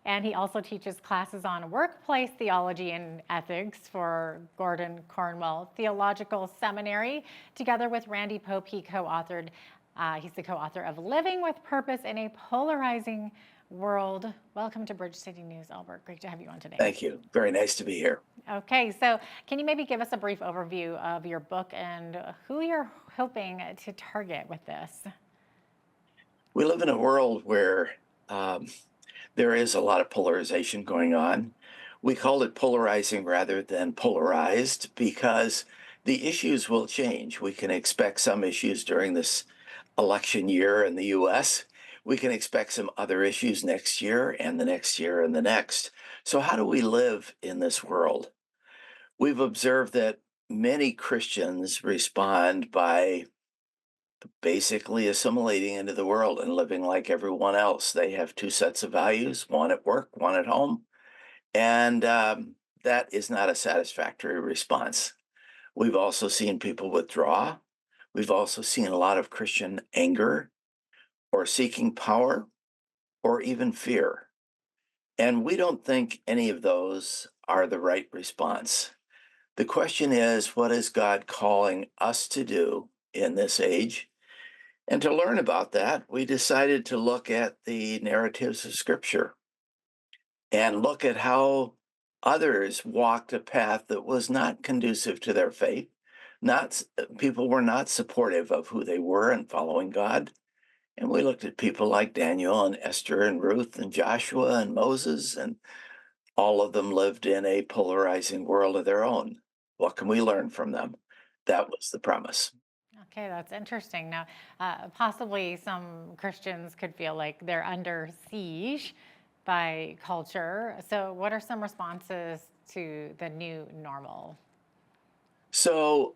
And he also teaches classes on workplace theology and ethics for Gordon Cornwell Theological Seminary. Together with Randy Pope, he's the co-author of Living with Purpose in a Polarizing World. Welcome to Bridge City News, Albert. Great to have you on today. Thank you. Very nice to be here. Okay, so can you maybe give us a brief overview of your book and who you're hoping to target with this? We live in a world where there is a lot of polarization going on. We call it polarizing rather than polarized because the issues will change. We can expect some issues during this election year in the U.S. We can expect some other issues next year and the next year and the next. So how do we live in this world? We've observed that many Christians respond by basically assimilating into the world and living like everyone else. They have two sets of values, one at work, one at home. And that is not a satisfactory response. We've also seen people withdraw. We've also seen a lot of Christian anger or seeking power or even fear. And we don't think any of those are the right response. The question is, what is God calling us to do in this age? And to learn about that, we decided to look at the narratives of Scripture and look at how others walked a path that was not conducive to their faith. People were not supportive of who they were and following God. And we looked at people like Daniel and Esther and Ruth and Joshua and Moses, and all of them lived in a polarizing world of their own. What can we learn from them? That was the premise. Okay, that's interesting. Now, possibly some Christians could feel like they're under siege by culture. So what are some responses to the new normal? So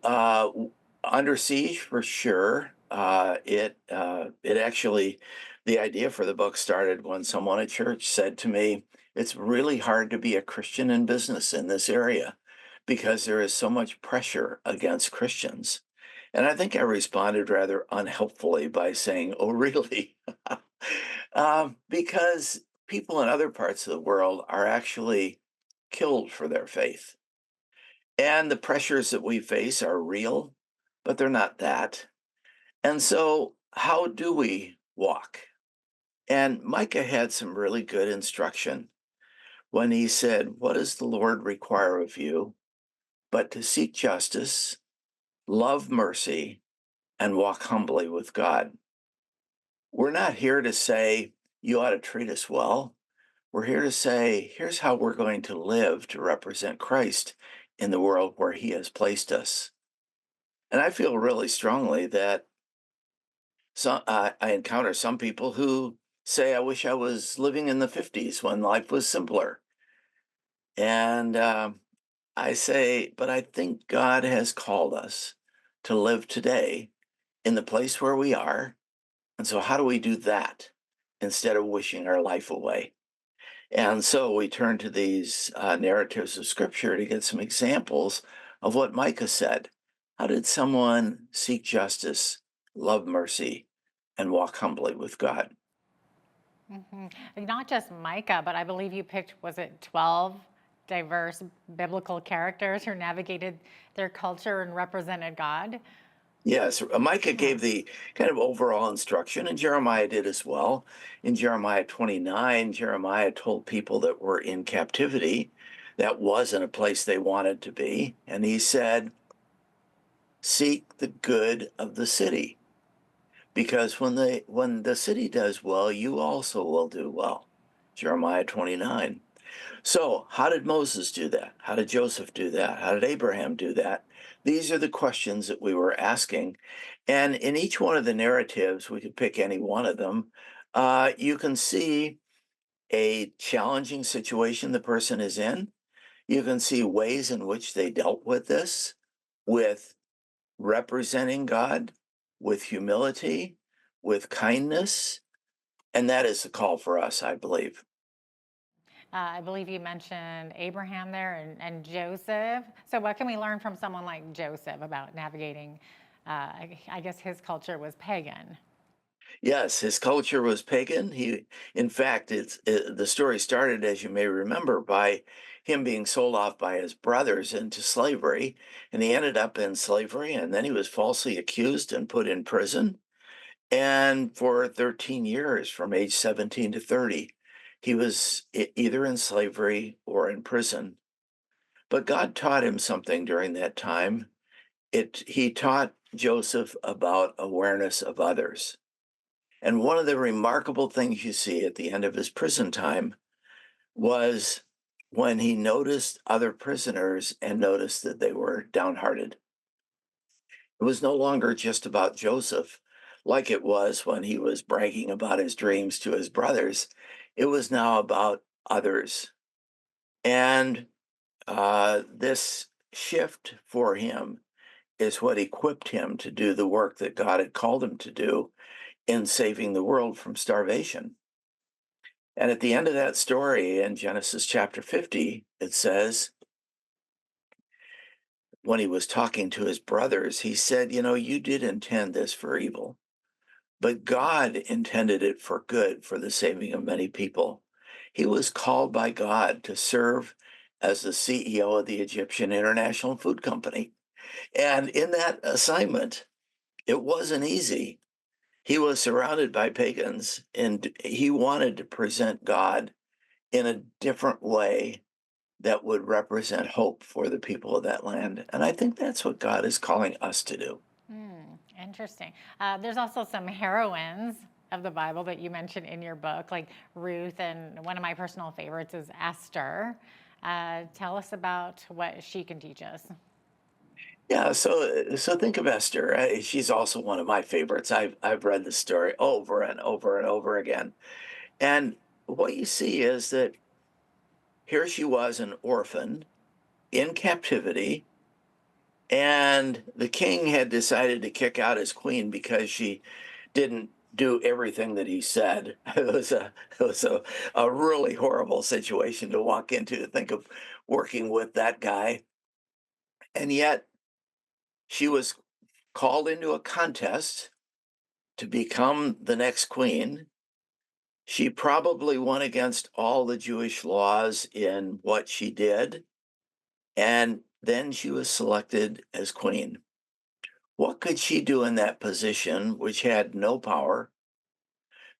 under siege, for sure. It actually, the idea for the book started when someone at church said to me, it's really hard to be a Christian in business in this area because there is so much pressure against Christians. And I think I responded rather unhelpfully by saying, oh, really? Because people in other parts of the world are actually killed for their faith. And the pressures that we face are real, but they're not that. And so, how do we walk? And Micah had some really good instruction when he said, "What does the Lord require of you but to seek justice, love mercy, and walk humbly with God?" We're not here to say, you ought to treat us well. We're here to say, here's how we're going to live to represent Christ in the world where he has placed us. And I feel really strongly that I encounter some people who say, I wish I was living in the 50s when life was simpler. And I say, but I think God has called us to live today in the place where we are. And so, how do we do that instead of wishing our life away? And so we turn to these narratives of scripture to get some examples of what Micah said. How did someone seek justice, love mercy, and walk humbly with God? Not just Micah, but I believe you picked, was it 12 diverse biblical characters who navigated their culture and represented God? Yes, Micah gave the kind of overall instruction, and Jeremiah did as well. In Jeremiah 29, Jeremiah told people that were in captivity that wasn't a place they wanted to be. And he said, seek the good of the city, because when the city does well, you also will do well. Jeremiah 29. So, how did Moses do that? How did Joseph do that? How did Abraham do that? These are the questions that we were asking. And in each one of the narratives, we could pick any one of them, you can see a challenging situation the person is in. You can see ways in which they dealt with this, with representing God, with humility, with kindness. And that is the call for us, I believe. I believe you mentioned Abraham there and Joseph. So, what can we learn from someone like Joseph about navigating? I guess his culture was pagan. Yes, his culture was pagan. In fact, the story started, as you may remember, by him being sold off by his brothers into slavery, and he ended up in slavery, and then he was falsely accused and put in prison. And for 13 years, from age 17 to 30, he was either in slavery or in prison. But God taught him something during that time. He taught Joseph about awareness of others. And one of the remarkable things you see at the end of his prison time was when he noticed other prisoners and noticed that they were downhearted. It was no longer just about Joseph, like it was when he was bragging about his dreams to his brothers. It was now about others. And this shift for him is what equipped him to do the work that God had called him to do in saving the world from starvation. And at the end of that story in Genesis chapter 50, it says, when he was talking to his brothers, he said, you did intend this for evil, but God intended it for good, for the saving of many people. He was called by God to serve as the CEO of the Egyptian International Food Company. And in that assignment, it wasn't easy. He was surrounded by pagans, and he wanted to present God in a different way that would represent hope for the people of that land. And I think that's what God is calling us to do. Interesting. There's also some heroines of the Bible that you mentioned in your book, like Ruth, and one of my personal favorites is Esther. Tell us about what she can teach us. Yeah, so think of Esther. She's also one of my favorites. I've read the story over and over and over again. And what you see is that here she was, an orphan in captivity, and the king had decided to kick out his queen because she didn't do everything that he said. It was a really horrible situation to walk into, to think of working with that guy. And yet she was called into a contest to become the next queen. She probably went against all the Jewish laws in what she did. And then she was selected as queen. What could she do in that position, which had no power?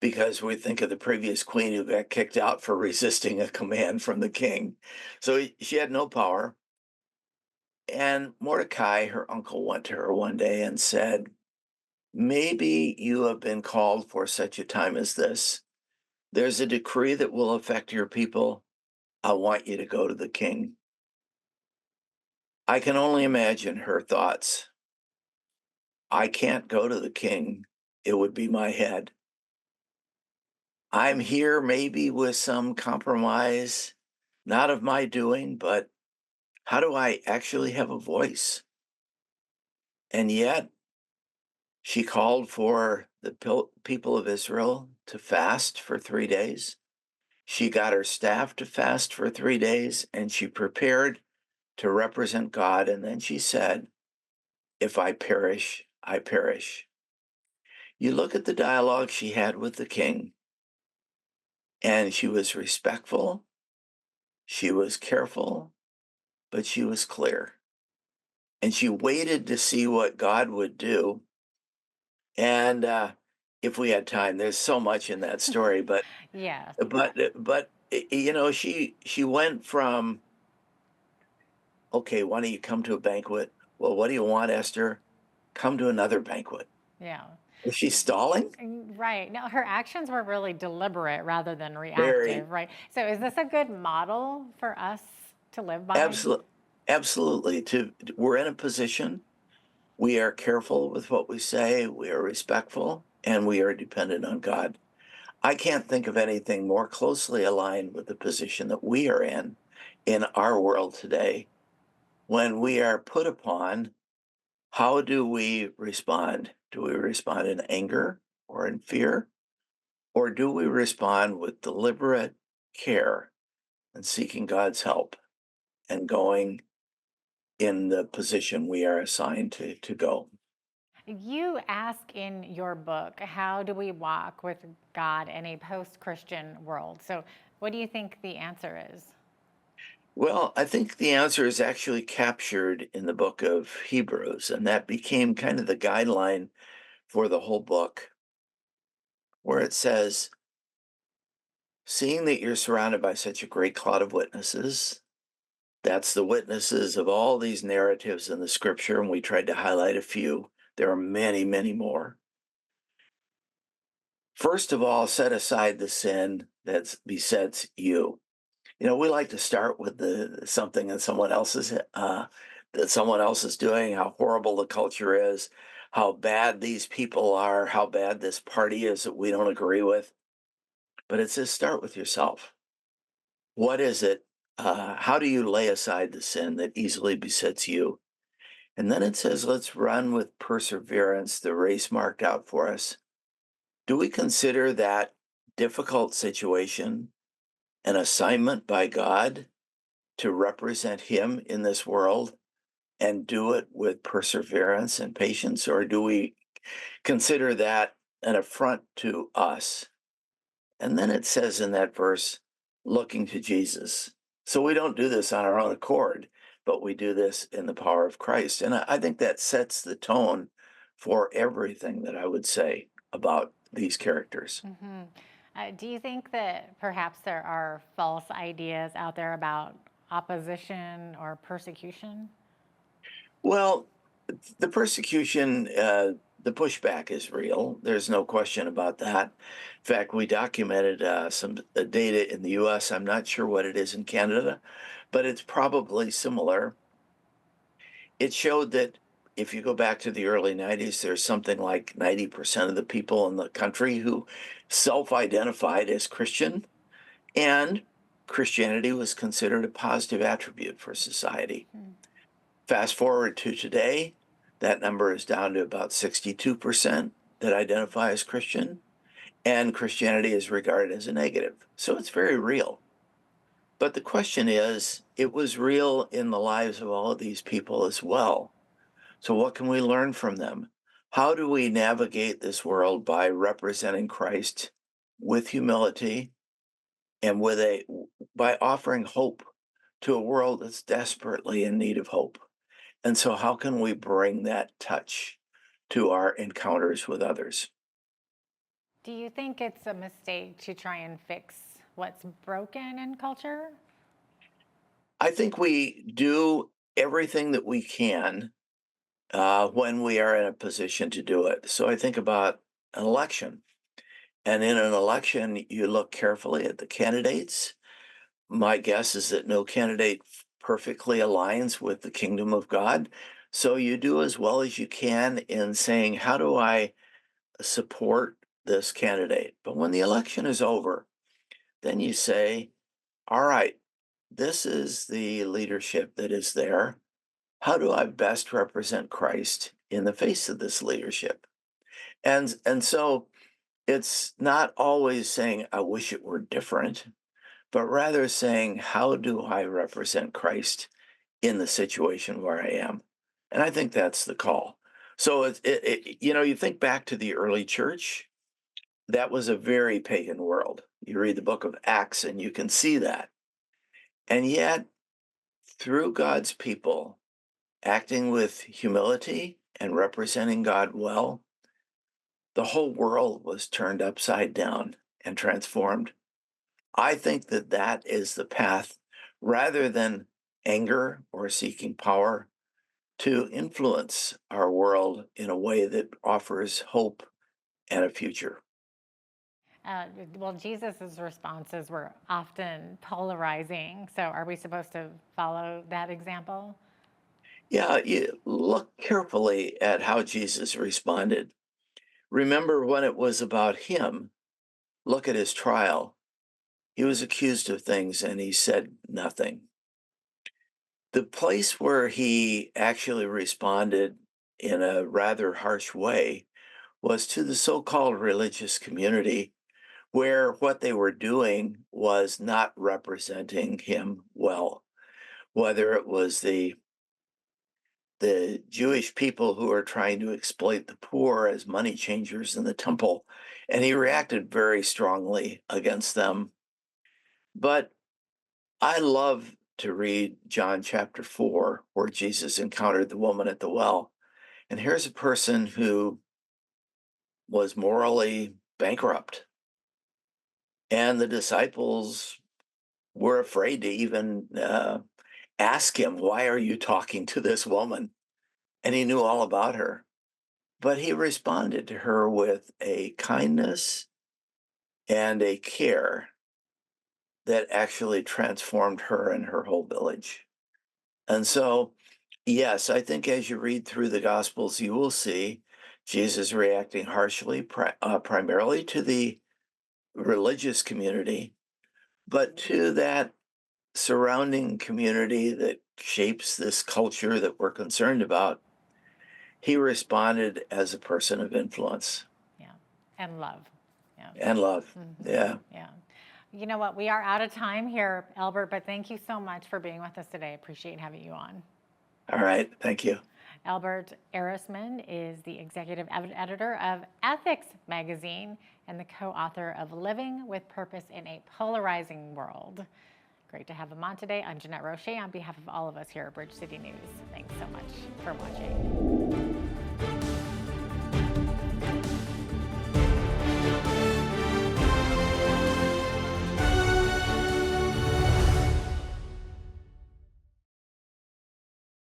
Because we think of the previous queen who got kicked out for resisting a command from the king. So she had no power. And Mordecai, her uncle, went to her one day and said, maybe you have been called for such a time as this. There's a decree that will affect your people. I want you to go to the king. I can only imagine her thoughts. I can't go to the king. It would be my head. I'm here maybe with some compromise, not of my doing, but how do I actually have a voice? And yet, she called for the people of Israel to fast for 3 days. She got her staff to fast for 3 days, and she prepared to represent God. And then she said, if I perish, I perish. You look at the dialogue she had with the king, and she was respectful, she was careful, but she was clear. And she waited to see what God would do. And if we had time, there's so much in that story, but Yeah. but you know, she went from, okay, why don't you come to a banquet? Well, what do you want, Esther? Come to another banquet. Yeah. Is she stalling? Right. No, her actions were really deliberate rather than Very. reactive, right? So is this a good model for us to live by? Absolutely. We're in a position. We are careful with what we say. We are respectful, and we are dependent on God. I can't think of anything more closely aligned with the position that we are in our world today. When we are put upon, how do we respond? Do we respond in anger or in fear? Or do we respond with deliberate care and seeking God's help and going in the position we are assigned to go? You ask in your book, how do we walk with God in a post-Christian world? So what do you think the answer is? Well, I think the answer is actually captured in the book of Hebrews, and that became kind of the guideline for the whole book, where it says, seeing that you're surrounded by such a great cloud of witnesses, that's the witnesses of all these narratives in the scripture, and we tried to highlight a few. There are many, many more. First of all, set aside the sin that besets you. You know, we like to start with something that someone else is doing, how horrible the culture is, how bad these people are, how bad this party is that we don't agree with. But it says start with yourself. What is it? How do you lay aside the sin that easily besets you? And then it says, let's run with perseverance the race marked out for us. Do we consider that difficult situation an assignment by God to represent Him in this world and do it with perseverance and patience? Or do we consider that an affront to us? And then it says in that verse, looking to Jesus. So we don't do this on our own accord, but we do this in the power of Christ. And I think that sets the tone for everything that I would say about these characters. Do you think that perhaps there are false ideas out there about opposition or persecution? Well, the persecution, the pushback is real. There's no question about that. In fact, we documented some data in the US. I'm not sure what it is in Canada, but it's probably similar. It showed that if you go back to the early 90s, there's something like 90% of the people in the country who self-identified as Christian, and Christianity was considered a positive attribute for society. Fast forward to today, that number is down to about 62% that identify as Christian, and Christianity is regarded as a negative. So it's very real. But the question is, it was real in the lives of all of these people as well. So what can we learn from them? How do we navigate this world by representing Christ with humility and by offering hope to a world that's desperately in need of hope. And so, how can we bring that touch to our encounters with others? Do you think it's a mistake to try and fix what's broken in culture? I think we do everything that we can when we are in a position to do it. So I think about an election. And in an election, you look carefully at the candidates. My guess is that no candidate perfectly aligns with the kingdom of God. So you do as well as you can in saying, how do I support this candidate? But when the election is over, then you say, all right, this is the leadership that is there. How do I best represent Christ in the face of this leadership? And so it's not always saying, I wish it were different, but rather saying, how do I represent Christ in the situation where I am? And I think that's the call. So, you think back to the early church, that was a very pagan world. You read the book of Acts and you can see that. And yet, through God's people acting with humility and representing God well, the whole world was turned upside down and transformed. I think that that is the path, rather than anger or seeking power, to influence our world in a way that offers hope and a future. Well, Jesus's responses were often polarizing. So are we supposed to follow that example? Yeah, you look carefully at how Jesus responded. Remember when it was about him, look at his trial. He was accused of things and he said nothing. The place where he actually responded in a rather harsh way was to the so-called religious community, where what they were doing was not representing him well, whether it was the Jewish people who are trying to exploit the poor as money changers in the temple, and he reacted very strongly against them. But I love to read John chapter 4, where Jesus encountered the woman at the well. And here's a person who was morally bankrupt. And the disciples were afraid to even ask him, why are you talking to this woman? And he knew all about her. But he responded to her with a kindness and a care that actually transformed her and her whole village. And so, yes, I think as you read through the Gospels, you will see Jesus reacting harshly, primarily to the religious community, but to that surrounding community that shapes this culture that we're concerned about. He responded as a person of influence. Yeah, and love. Yeah. And love, yeah. Yeah. You know what? We are out of time here, Albert, but thank you so much for being with us today. Appreciate having you on. All right, thank you. Albert Erisman is the executive editor of Ethics magazine and the co-author of Living with Purpose in a Polarizing World. Great to have him on today. I'm Jeanette Roche on behalf of all of us here at Bridge City News. Thanks so much for watching.